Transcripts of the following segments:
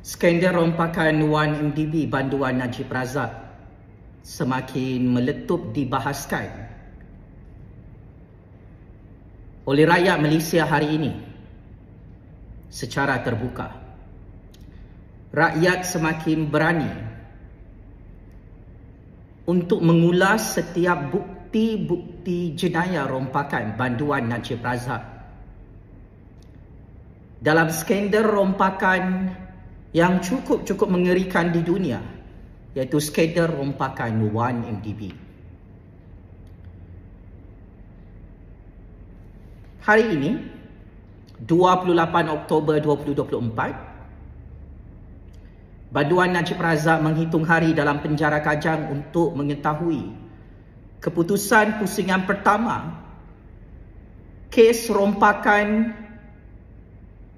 Skandal rompakan Wan MDB banduan Najib Razak semakin meletup dibahaskan oleh rakyat Malaysia hari ini secara terbuka. Rakyat semakin berani untuk mengulas setiap bukti-bukti jenayah rompakan banduan Najib Razak. Dalam skandal rompakan yang cukup mengerikan di dunia, iaitu skandal rompakan Wan MDB. Hari ini, 28 Oktober 2024, banduan Najib Razak menghitung hari dalam penjara Kajang untuk mengetahui keputusan pusingan pertama kes rompakan,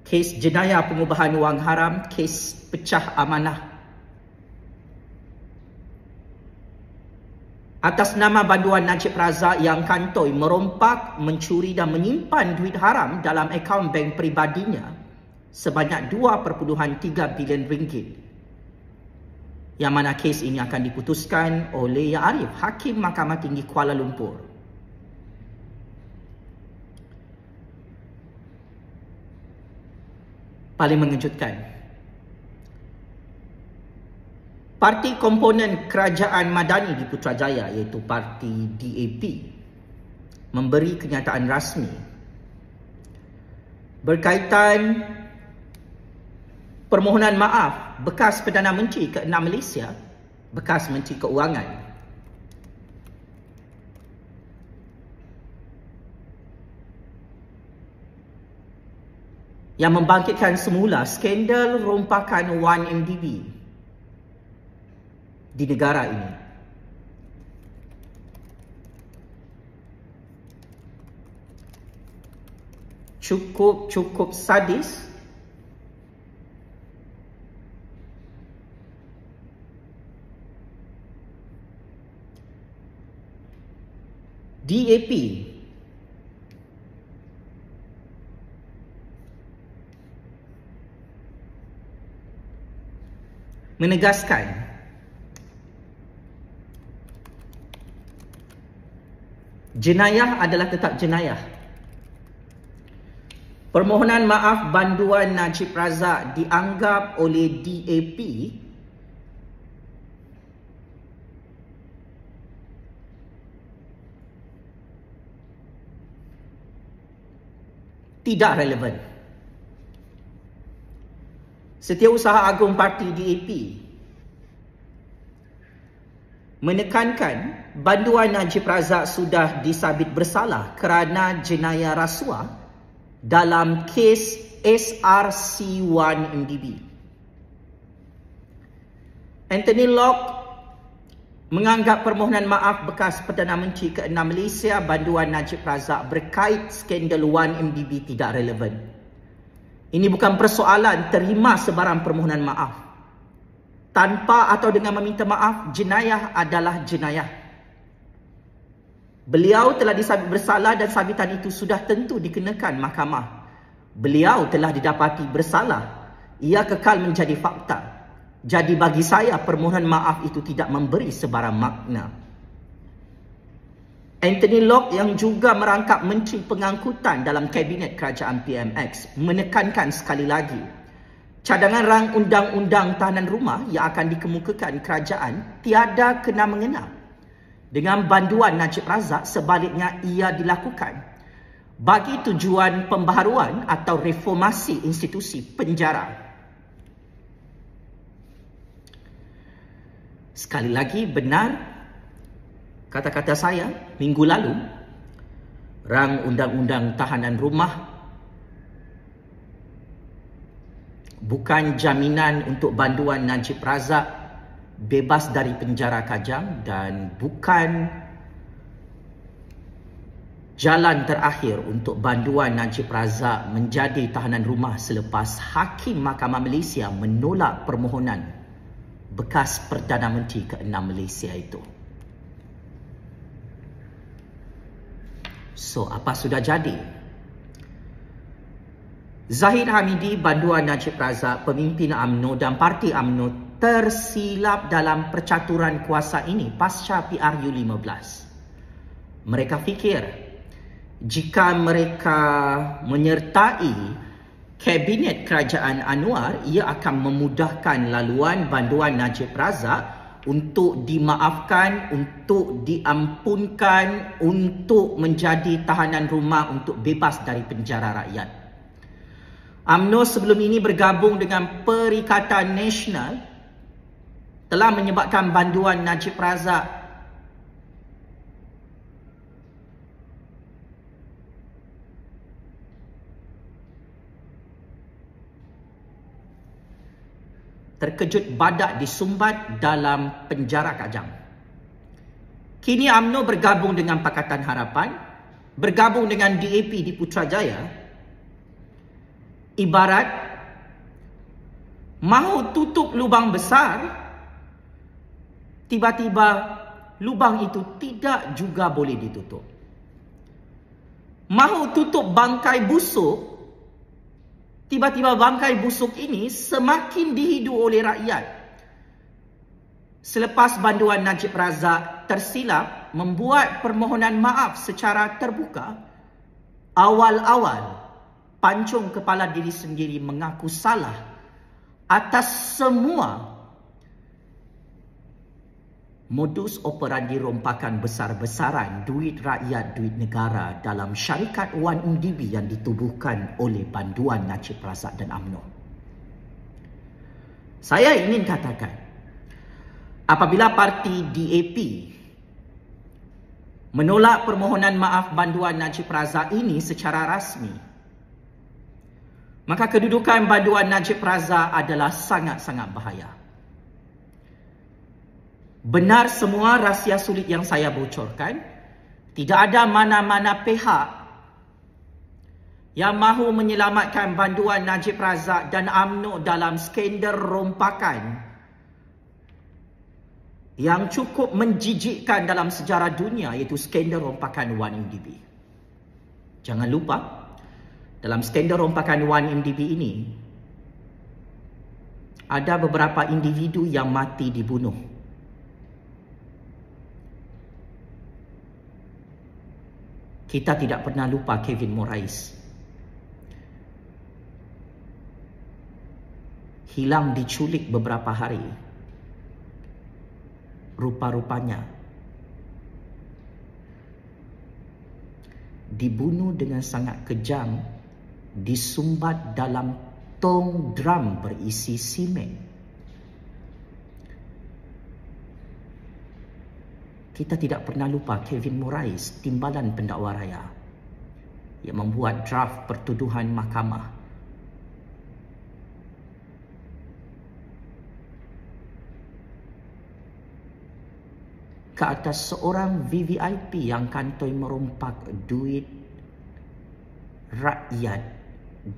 kes jenayah pengubahan wang haram, kes pecah amanah. Atas nama banduan Najib Razak yang kantoi merompak, mencuri dan menyimpan duit haram dalam akaun bank peribadinya sebanyak 2.3 bilion ringgit. Yang mana kes ini akan diputuskan oleh Yang Arif, Hakim Mahkamah Tinggi Kuala Lumpur. Paling mengejutkan, parti komponen kerajaan Madani di Putrajaya iaitu parti DAP memberi kenyataan rasmi berkaitan permohonan maaf bekas Perdana Menteri ke-6 Malaysia, bekas Menteri Keuangan, yang membangkitkan semula skandal rompakan Wan MDB di negara ini. Cukup sadis, DAP menegaskan jenayah adalah tetap jenayah. Permohonan maaf banduan Najib Razak dianggap oleh DAP tidak relevan. Setiausaha Agung Parti DAP menekankan banduan Najib Razak sudah disabit bersalah kerana jenayah rasuah dalam kes SRC1 MDB. Anthony Locke menganggap permohonan maaf bekas Perdana Menteri ke-6 Malaysia banduan Najib Razak berkait skandal Wan MDB tidak relevan. Ini bukan persoalan terima sebarang permohonan maaf. Tanpa atau dengan meminta maaf, jenayah adalah jenayah. Beliau telah disabit bersalah dan sabitan itu sudah tentu dikenakan mahkamah. Beliau telah didapati bersalah. Ia kekal menjadi fakta. Jadi bagi saya, permohonan maaf itu tidak memberi sebarang makna. Anthony Locke yang juga merangkap Menteri Pengangkutan dalam Kabinet Kerajaan PMX menekankan sekali lagi, cadangan rang undang-undang tahanan rumah yang akan dikemukakan kerajaan tiada kena-mengena dengan banduan Najib Razak, sebaliknya ia dilakukan bagi tujuan pembaharuan atau reformasi institusi penjara. Sekali lagi, benar kata-kata saya minggu lalu, rang undang-undang tahanan rumah bukan jaminan untuk banduan Najib Razak bebas dari penjara Kajang dan bukan jalan terakhir untuk banduan Najib Razak menjadi tahanan rumah selepas Hakim Mahkamah Malaysia menolak permohonan bekas Perdana Menteri ke-6 Malaysia itu. So, apa sudah jadi? Zahid Hamidi, Banduan Najib Razak, pemimpin UMNO dan Parti UMNO tersilap dalam percaturan kuasa ini pasca PRU 15. Mereka fikir jika mereka menyertai Kabinet Kerajaan Anwar, ia akan memudahkan laluan Banduan Najib Razak untuk dimaafkan, untuk diampunkan, untuk menjadi tahanan rumah, untuk bebas dari penjara rakyat. UMNO sebelum ini bergabung dengan Perikatan Nasional telah menyebabkan Banduan Najib Razak terkejut badak disumbat dalam penjara Kajang. Kini UMNO bergabung dengan Pakatan Harapan, bergabung dengan DAP di Putrajaya. Ibarat mahu tutup lubang besar, tiba-tiba lubang itu tidak juga boleh ditutup. Mahu tutup bangkai busuk, tiba-tiba bangkai busuk ini semakin dihidu oleh rakyat. Selepas Banduan Najib Razak tersilap membuat permohonan maaf secara terbuka, awal-awal pancung kepala diri sendiri mengaku salah atas semua modus operandi rompakan besar-besaran duit rakyat, duit negara dalam syarikat 1MDB yang ditubuhkan oleh Banduan Najib Razak dan UMNO. Saya ingin katakan, apabila parti DAP menolak permohonan maaf Banduan Najib Razak ini secara rasmi, maka kedudukan Banduan Najib Razak adalah sangat-sangat bahaya. Benar semua rahsia sulit yang saya bocorkan, tidak ada mana-mana pihak yang mahu menyelamatkan Banduan Najib Razak dan UMNO dalam skandal rompakan yang cukup menjijikkan dalam sejarah dunia, iaitu skandal rompakan 1MDB. Jangan lupa, dalam skandal rompakan 1MDB ini, ada beberapa individu yang mati dibunuh. Kita tidak pernah lupa Kevin Morais. Hilang diculik beberapa hari. Rupa-rupanya dibunuh dengan sangat kejam, disumbat dalam tong drum berisi simen. Kita tidak pernah lupa Kevin Morais, timbalan pendakwa raya, yang membuat draft pertuduhan mahkamah. Ke atas seorang VVIP yang kantoi merompak duit rakyat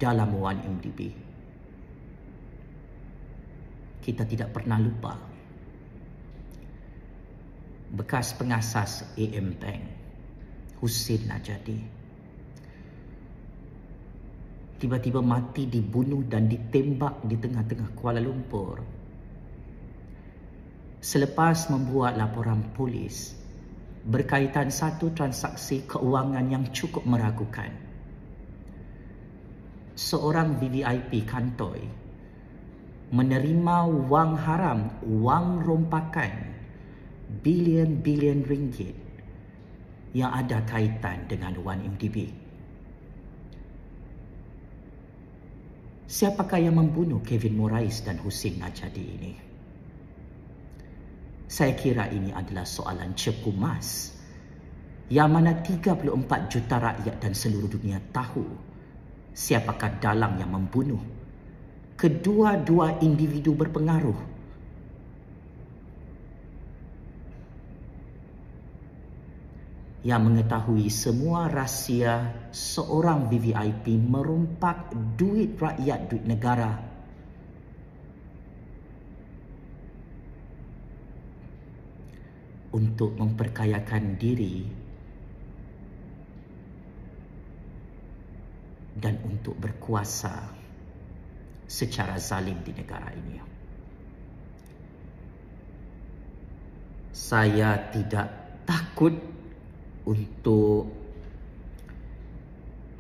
dalam 1MDB. Kita tidak pernah lupa bekas pengasas AM Bank, Husin Najadi, tiba-tiba mati dibunuh dan ditembak di tengah-tengah Kuala Lumpur selepas membuat laporan polis berkaitan satu transaksi keuangan yang cukup meragukan. Seorang VVIP kantoi menerima wang haram, wang rompakan bilion-bilion ringgit yang ada kaitan dengan 1MDB. Siapakah yang membunuh Kevin Morais dan Husin Najadi ini? Saya kira ini adalah soalan cepu mas yang mana 34 juta rakyat dan seluruh dunia tahu siapakah dalang yang membunuh kedua-dua individu berpengaruh yang mengetahui semua rahsia seorang VVIP merompak duit rakyat, duit negara untuk memperkayakan diri dan untuk berkuasa secara zalim di negara ini. Saya tidak takut untuk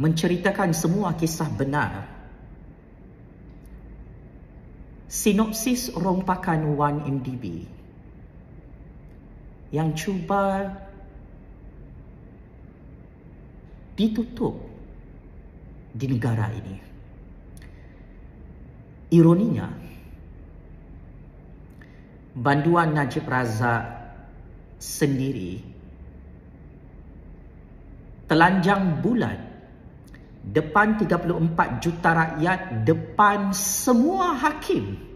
menceritakan semua kisah benar. Sinopsis rompakan 1MDB yang cuba ditutup di negara ini. Ironinya, banduan Najib Razak sendiri telanjang bulat depan 34 juta rakyat, depan semua hakim.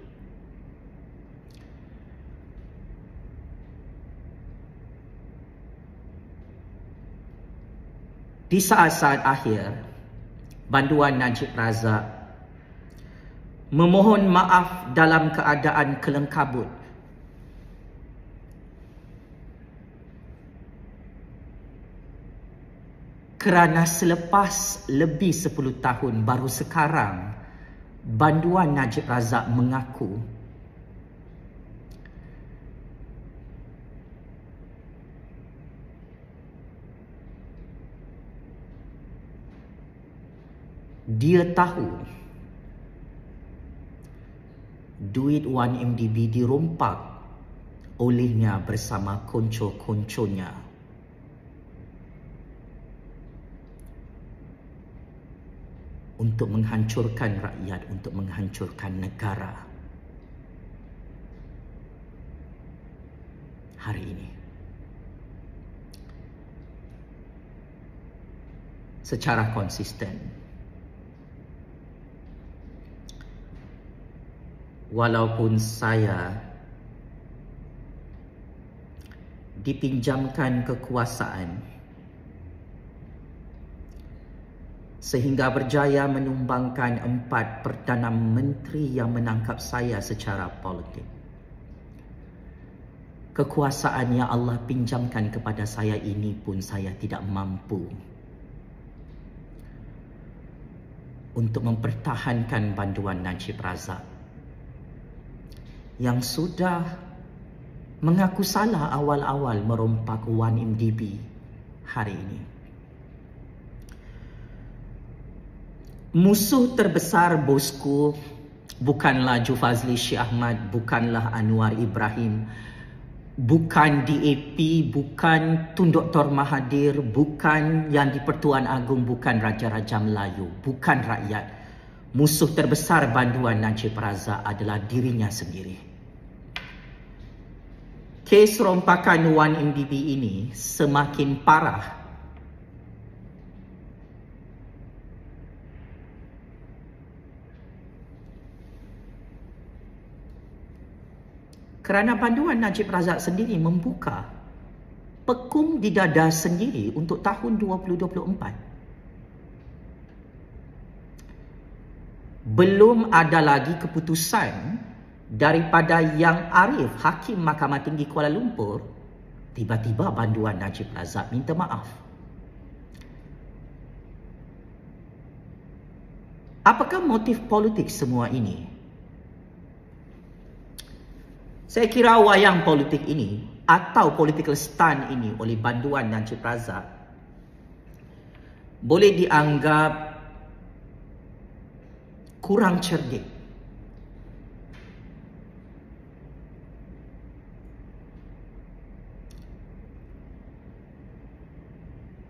Di saat-saat akhir, banduan Najib Razak memohon maaf dalam keadaan kelengkabut kerana selepas lebih 10 tahun baru sekarang banduan Najib Razak mengaku dia tahu duit 1MDB dirompak olehnya bersama konco-konconya. Untuk menghancurkan rakyat, untuk menghancurkan negara hari ini. Secara konsisten, walaupun saya dipinjamkan kekuasaan sehingga berjaya menumbangkan 4 Perdana Menteri yang menangkap saya secara politik. Kekuasaan yang Allah pinjamkan kepada saya ini pun saya tidak mampu untuk mempertahankan banduan Najib Razak yang sudah mengaku salah awal-awal merompak 1MDB hari ini. Musuh terbesar bosku bukanlah Jufazli Syekh Ahmad, bukanlah Anwar Ibrahim, bukan DAP, bukan Tun Dr. Mahathir, bukan Yang di-Pertuan Agong, bukan Raja-Raja Melayu, bukan rakyat. Musuh terbesar banduan Najib Razak adalah dirinya sendiri. Kes rompakan 1MDB ini semakin parah kerana banduan Najib Razak sendiri membuka pekung di dada sendiri untuk tahun 2024. Belum ada lagi keputusan daripada Yang Arif, Hakim Mahkamah Tinggi Kuala Lumpur, tiba-tiba banduan Najib Razak minta maaf. Apakah motif politik semua ini? Saya kira wayang politik ini atau political stunt ini oleh banduan Najib Razak boleh dianggap kurang cerdik.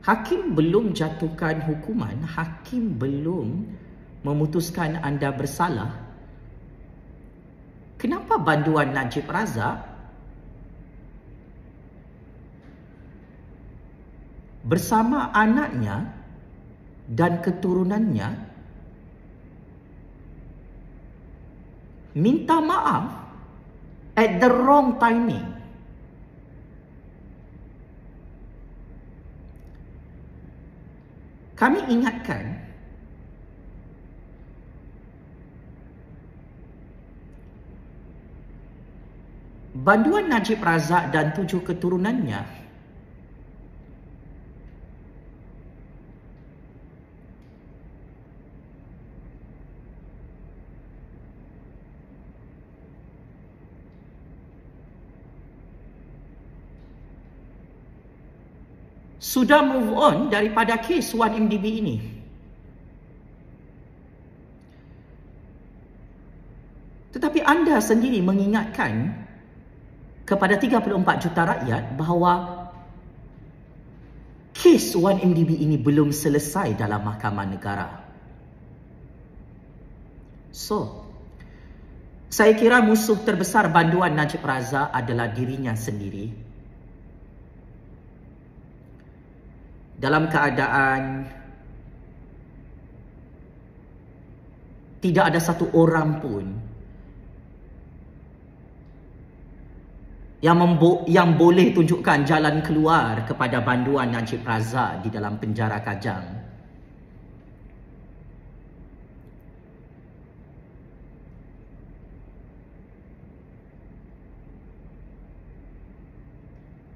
Hakim belum jatuhkan hukuman, hakim belum memutuskan anda bersalah. Kenapa banduan Najib Razak bersama anaknya dan keturunannya minta maaf at the wrong timing? Kami ingatkan banduan Najib Razak dan 7 keturunannya sudah move on daripada kes 1MDB ini. Tetapi anda sendiri mengingatkan kepada 34 juta rakyat bahawa kes 1MDB ini belum selesai dalam Mahkamah Negara. So, saya kira musuh terbesar banduan Najib Razak adalah dirinya sendiri. Dalam keadaan tidak ada satu orang pun yang boleh tunjukkan jalan keluar kepada banduan Najib Razak di dalam penjara Kajang.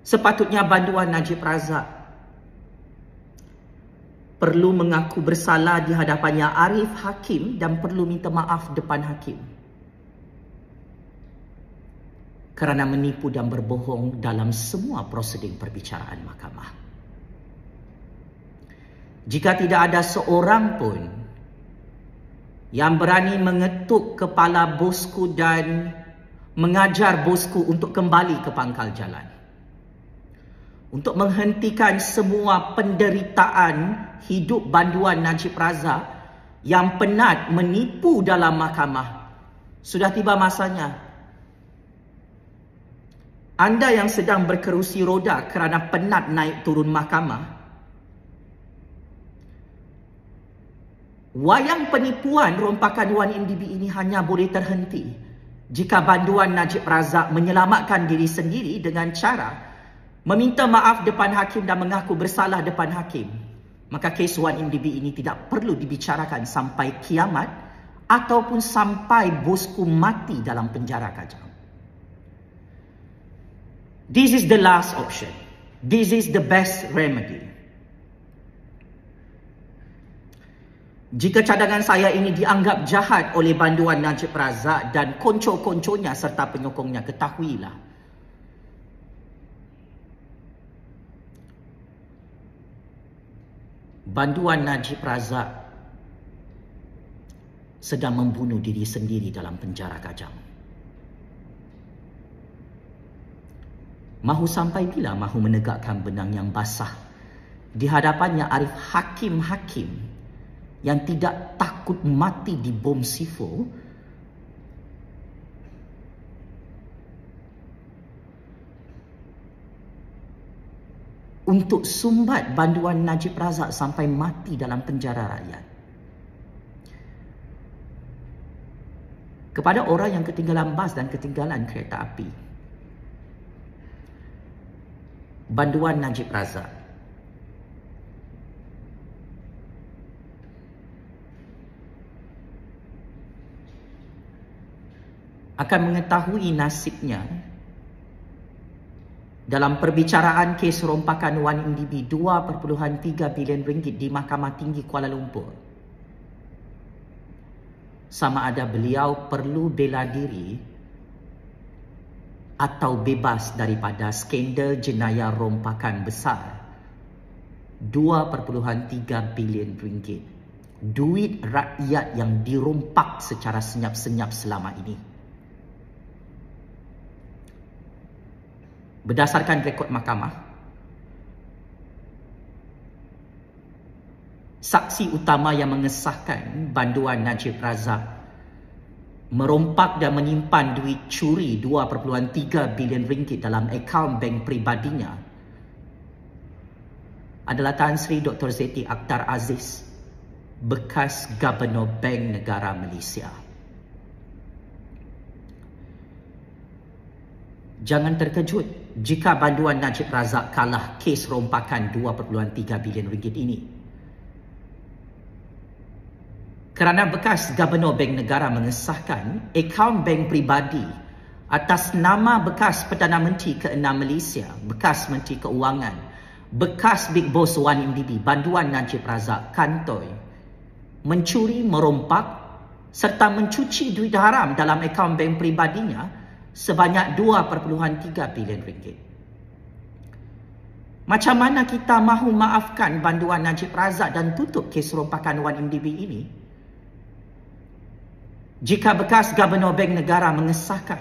Sepatutnya banduan Najib Razak perlu mengaku bersalah di hadapannya Arif Hakim dan perlu minta maaf depan hakim kerana menipu dan berbohong dalam semua prosedur perbicaraan mahkamah. Jika tidak ada seorang pun yang berani mengetuk kepala bosku dan mengajar bosku untuk kembali ke pangkal jalan, untuk menghentikan semua penderitaan hidup banduan Najib Razak yang penat menipu dalam mahkamah, sudah tiba masanya. Anda yang sedang berkerusi roda kerana penat naik turun mahkamah, wayang penipuan rompakan 1MDB ini hanya boleh terhenti jika banduan Najib Razak menyelamatkan diri sendiri dengan cara meminta maaf depan hakim dan mengaku bersalah depan hakim. Maka kes 1MDB ini tidak perlu dibicarakan sampai kiamat ataupun sampai bosku mati dalam penjara Kajang. This is the last option. This is the best remedy. Jika cadangan saya ini dianggap jahat oleh banduan Najib Razak dan konco-konconya serta penyokongnya, ketahuilah, banduan Najib Razak sedang membunuh diri sendiri dalam penjara Kajang. Mahu sampai bila mahu menegakkan benang yang basah di hadapannya Arif Hakim-hakim yang tidak takut mati di bom C4 untuk sumbat banduan Najib Razak sampai mati dalam penjara rakyat. Kepada orang yang ketinggalan bas dan ketinggalan kereta api, banduan Najib Razak akan mengetahui nasibnya dalam perbicaraan kes rompakan 1MDB 2.3 bilion ringgit di Mahkamah Tinggi Kuala Lumpur. Sama ada beliau perlu bela diri atau bebas daripada skandal jenayah rompakan besar 2.3 bilion ringgit. Duit rakyat yang dirompak secara senyap-senyap selama ini. Berdasarkan rekod mahkamah, saksi utama yang mengesahkan banduan Najib Razak merompak dan menyimpan duit curi 2.3 bilion ringgit dalam akaun bank pribadinya adalah Tan Sri Dr. Zeti Akhtar Aziz, bekas Gubernur Bank Negara Malaysia. Jangan terkejut jika banduan Najib Razak kalah kes rompakan 2.3 bilion ringgit ini. Kerana bekas Gubernur Bank Negara mengesahkan akaun bank pribadi atas nama bekas Perdana Menteri ke-6 Malaysia, bekas Menteri Keuangan, bekas Big Boss 1MDB, banduan Najib Razak kantoi mencuri, merompak serta mencuci duit haram dalam akaun bank pribadinya sebanyak 2.3 bilion ringgit. Macam mana kita mahu maafkan banduan Najib Razak dan tutup kes rompakan 1MDB ini? Jika bekas Gubernur Bank Negara mengesahkan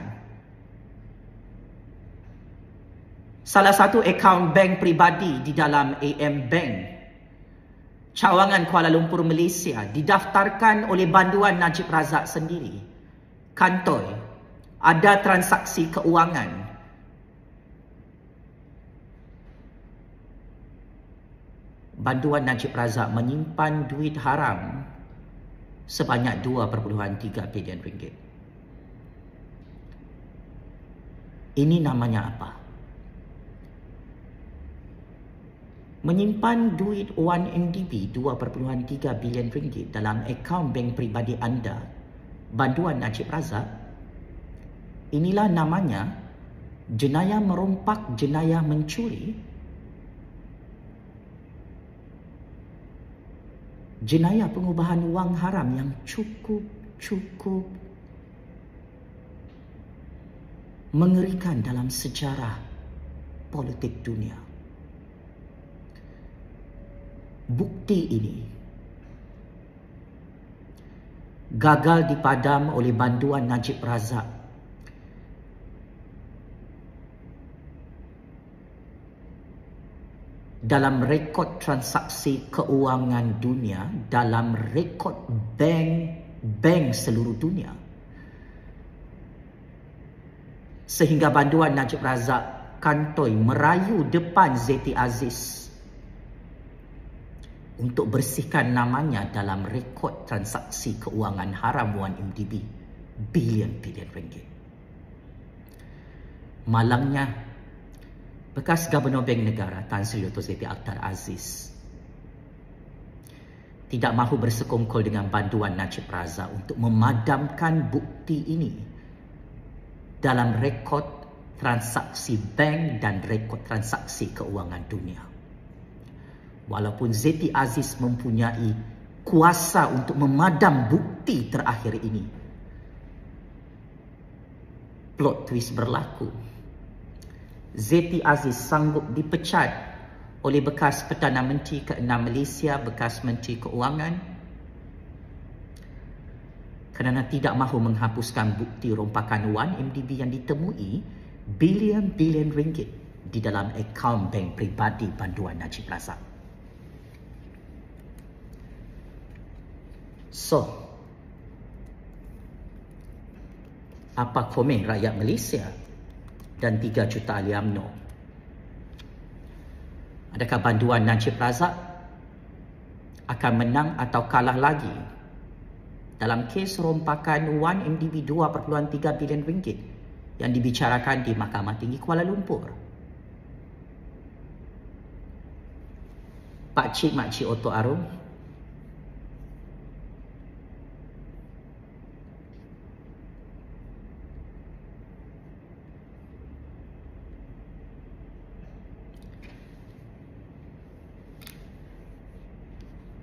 salah satu akaun bank pribadi di dalam AM Bank, cawangan Kuala Lumpur, Malaysia, didaftarkan oleh banduan Najib Razak sendiri, kantoi, ada transaksi keuangan. Banduan Najib Razak menyimpan duit haram sebanyak 2.3 bilion ringgit. Ini namanya apa? Menyimpan duit 1MDB 2.3 bilion ringgit dalam akaun bank pribadi anda, banduan Najib Razak, inilah namanya jenayah merompak, jenayah mencuri, jenayah pengubahan wang haram yang cukup mengerikan dalam sejarah politik dunia. Bukti ini gagal dipadam oleh banduan Najib Razak dalam rekod transaksi keuangan dunia, dalam rekod bank seluruh dunia. Sehingga banduan Najib Razak kantoi merayu depan Zeti Aziz untuk bersihkan namanya dalam rekod transaksi keuangan haram 1MDB bilion ringgit. Malangnya, bekas Gubernur Bank Negara Tan Sri Dr. Zeti Akhtar Aziz tidak mahu bersekongkol dengan banduan Najib Razak untuk memadamkan bukti ini dalam rekod transaksi bank dan rekod transaksi keuangan dunia. Walaupun Zeti Aziz mempunyai kuasa untuk memadam bukti terakhir ini, plot twist berlaku. Zeti Aziz sanggup dipecat oleh bekas Perdana Menteri ke-6 Malaysia, bekas Menteri Keuangan, kerana tidak mahu menghapuskan bukti rompakan 1MDB yang ditemui bilion ringgit di dalam akaun bank pribadi banduan Najib Razak. So, apa komen rakyat Malaysia dan 3 juta ahli UMNO? Adakah banduan Najib Razak akan menang atau kalah lagi dalam kes rompakan 1MDB 2.3 bilion ringgit yang dibicarakan di Mahkamah Tinggi Kuala Lumpur? Pakcik Makcik Oto Arum,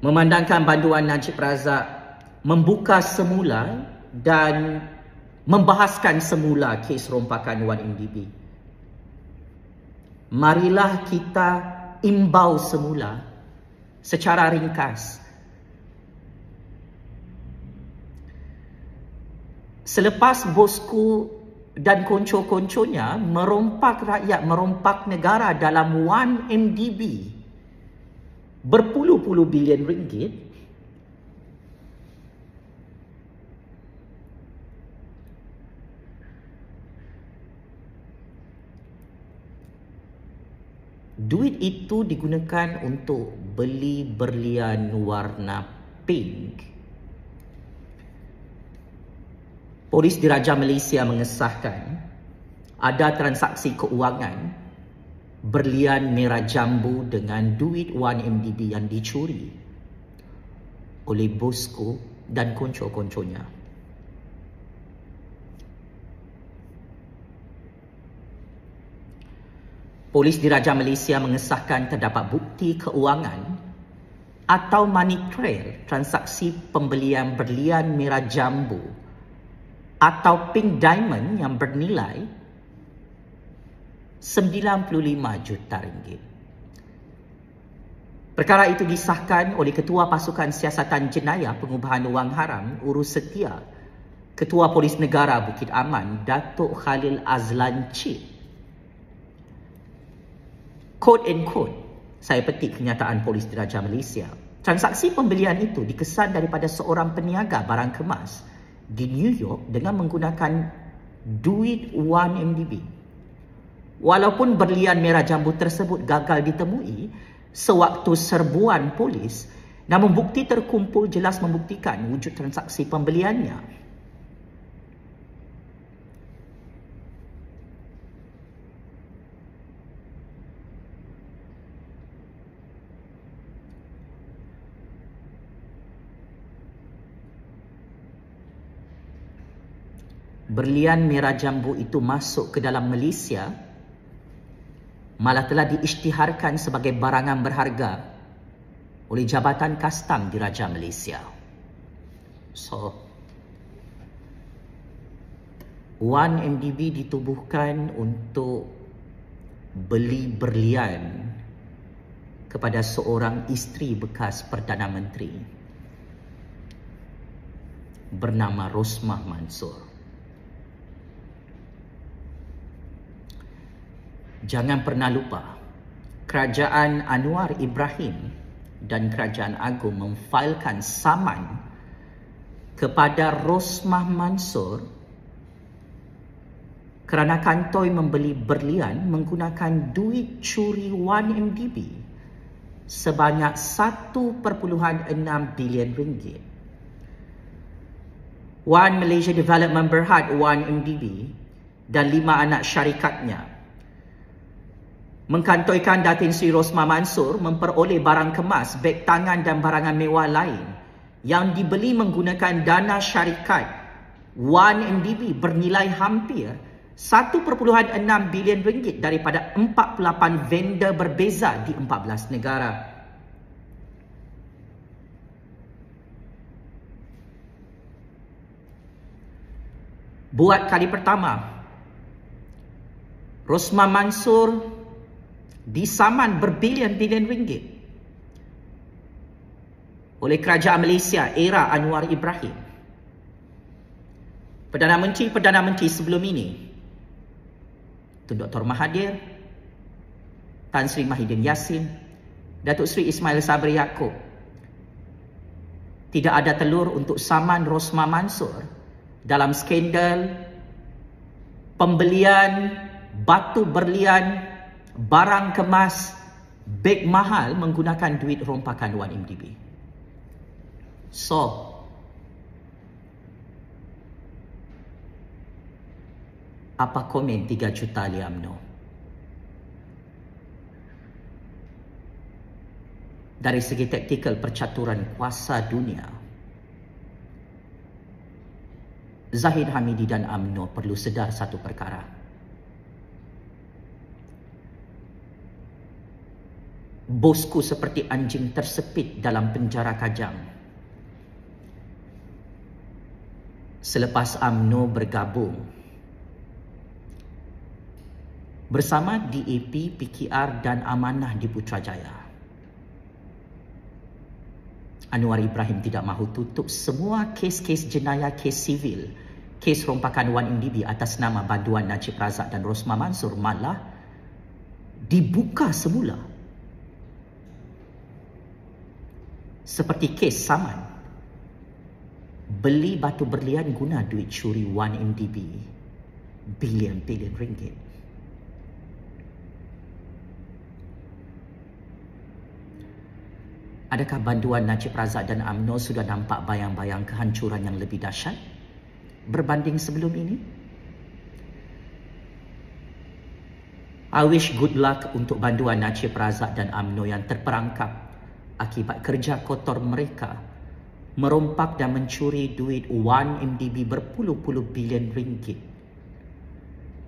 memandangkan banduan Najib Razak membuka semula dan membahaskan semula kes rompakan 1MDB. Marilah kita imbau semula secara ringkas. Selepas bosku dan konco-konconya merompak rakyat, merompak negara dalam 1MDB berpuluh-puluh bilion ringgit, duit itu digunakan untuk beli berlian warna pink. Polis Diraja Malaysia mengesahkan ada transaksi keuangan berlian merah jambu dengan duit 1MDB yang dicuri oleh bosku dan konco-konconya. Polis Diraja Malaysia mengesahkan terdapat bukti keuangan atau money trail transaksi pembelian berlian merah jambu atau pink diamond yang bernilai 95 juta ringgit. Perkara itu disahkan oleh Ketua Pasukan Siasatan Jenayah Pengubahan Wang Haram Urus Setia, Ketua Polis Negara Bukit Aman, Datuk Khalil Azlan Cik. Quote and quote, saya petik kenyataan Polis Diraja Malaysia. Transaksi pembelian itu dikesan daripada seorang peniaga barang kemas di New York dengan menggunakan duit 1MDB. Walaupun berlian merah jambu tersebut gagal ditemui sewaktu serbuan polis, namun bukti terkumpul jelas membuktikan wujud transaksi pembeliannya. Berlian merah jambu itu masuk ke dalam Malaysia malah telah diisytiharkan sebagai barangan berharga oleh Jabatan Kastam Diraja Malaysia. So, 1MDB ditubuhkan untuk beli berlian kepada seorang isteri bekas Perdana Menteri bernama Rosmah Mansor. Jangan pernah lupa, Kerajaan Anwar Ibrahim dan Kerajaan Agong memfailkan saman kepada Rosmah Mansor kerana kantoi membeli berlian menggunakan duit curi 1MDB sebanyak 1.6 bilion ringgit. One Malaysia Development Berhad 1MDB dan 5 anak syarikatnya mengkantoikan Datin Sri Rosmah Mansor memperoleh barang kemas, beg tangan dan barangan mewah lain yang dibeli menggunakan dana syarikat 1MDB bernilai hampir 1.6 bilion ringgit daripada 48 vendor berbeza di 14 negara. Buat kali pertama, Rosmah Mansor disaman berbilion-bilion ringgit oleh Kerajaan Malaysia era Anwar Ibrahim. Perdana Menteri sebelum ini, Tun Dr. Mahathir, Tan Sri Mahidin Yassin, Datuk Seri Ismail Sabri Yaakob, tidak ada telur untuk saman Rosmah Mansor dalam skandal pembelian batu berlian, barang kemas, beg mahal menggunakan duit rompakan 1MDB. So, apa komen 3 juta ahli UMNO? Dari segi taktikal percaturan kuasa dunia, Zahid Hamidi dan UMNO perlu sedar satu perkara. Bosku seperti anjing tersepit dalam penjara Kajang. Selepas UMNO bergabung bersama DAP, PKR dan Amanah di Putrajaya, Anwar Ibrahim tidak mahu tutup semua kes-kes jenayah, kes sivil, kes rompakan 1MDB atas nama banduan Najib Razak dan Rosmah Mansor malah dibuka semula. Seperti kes saman beli batu berlian guna duit curi 1MDB bilion-bilion ringgit. Adakah banduan Najib Razak dan UMNO sudah nampak bayang-bayang kehancuran yang lebih dahsyat berbanding sebelum ini? I wish good luck untuk banduan Najib Razak dan UMNO yang terperangkap akibat kerja kotor mereka merompak dan mencuri duit 1MDB berpuluh-puluh bilion ringgit.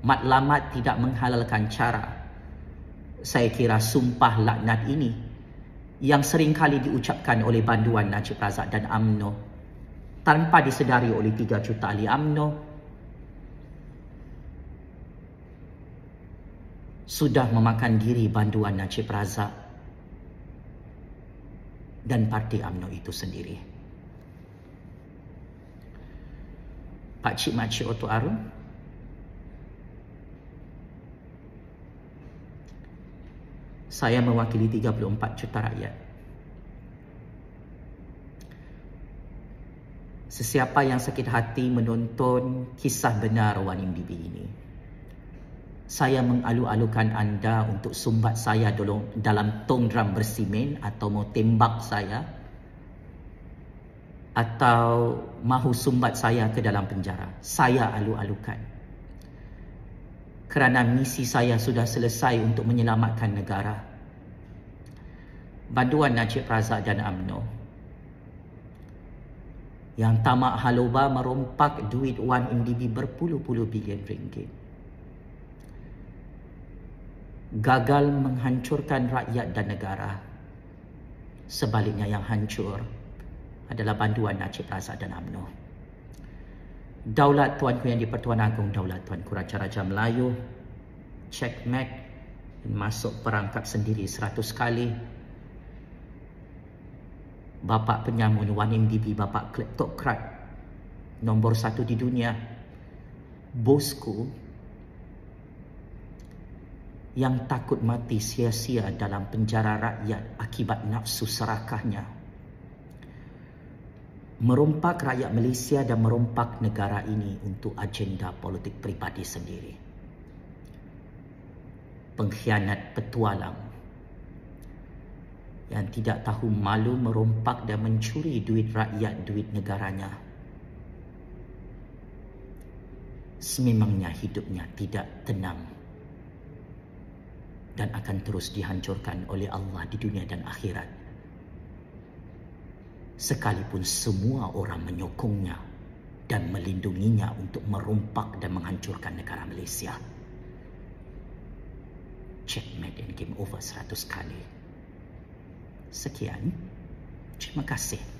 Matlamat tidak menghalalkan cara. Saya kira sumpah laknat ini yang sering kali diucapkan oleh banduan Najib Razak dan UMNO tanpa disedari oleh 3 juta ahli UMNO sudah memakan diri banduan Najib Razak dan Parti UMNO itu sendiri. Pakcik Makcik Oto Arum, saya mewakili 34 juta rakyat. Sesiapa yang sakit hati menonton kisah benar Wan MDB ini, saya mengalu-alukan anda untuk sumbat saya dalam tong drum bersimen, atau mau tembak saya, atau mahu sumbat saya ke dalam penjara. Saya alu-alukan. Kerana misi saya sudah selesai untuk menyelamatkan negara. Banduan Najib Razak dan UMNO yang tamak haloba merompak duit Wan MDB berpuluh-puluh bilion ringgit, gagal menghancurkan rakyat dan negara. Sebaliknya yang hancur adalah banduan Najib Razak dan UMNO. Daulat Tuanku Yang di-Pertuan Agong, Daulat Tuanku Raja-Raja Melayu, checkmate, masuk perangkap sendiri 100 kali. Bapa penyamun Wan MDB, bapa kleptokrat nombor 1 di dunia, bosku yang takut mati sia-sia dalam penjara rakyat akibat nafsu serakahnya, merompak rakyat Malaysia dan merompak negara ini untuk agenda politik pribadi sendiri. Pengkhianat petualang yang tidak tahu malu merompak dan mencuri duit rakyat, duit negaranya. Sememangnya hidupnya tidak tenang dan akan terus dihancurkan oleh Allah di dunia dan akhirat, sekalipun semua orang menyokongnya dan melindunginya untuk merompak dan menghancurkan negara Malaysia. Checkmate and game over 100 kali. Sekian, terima kasih.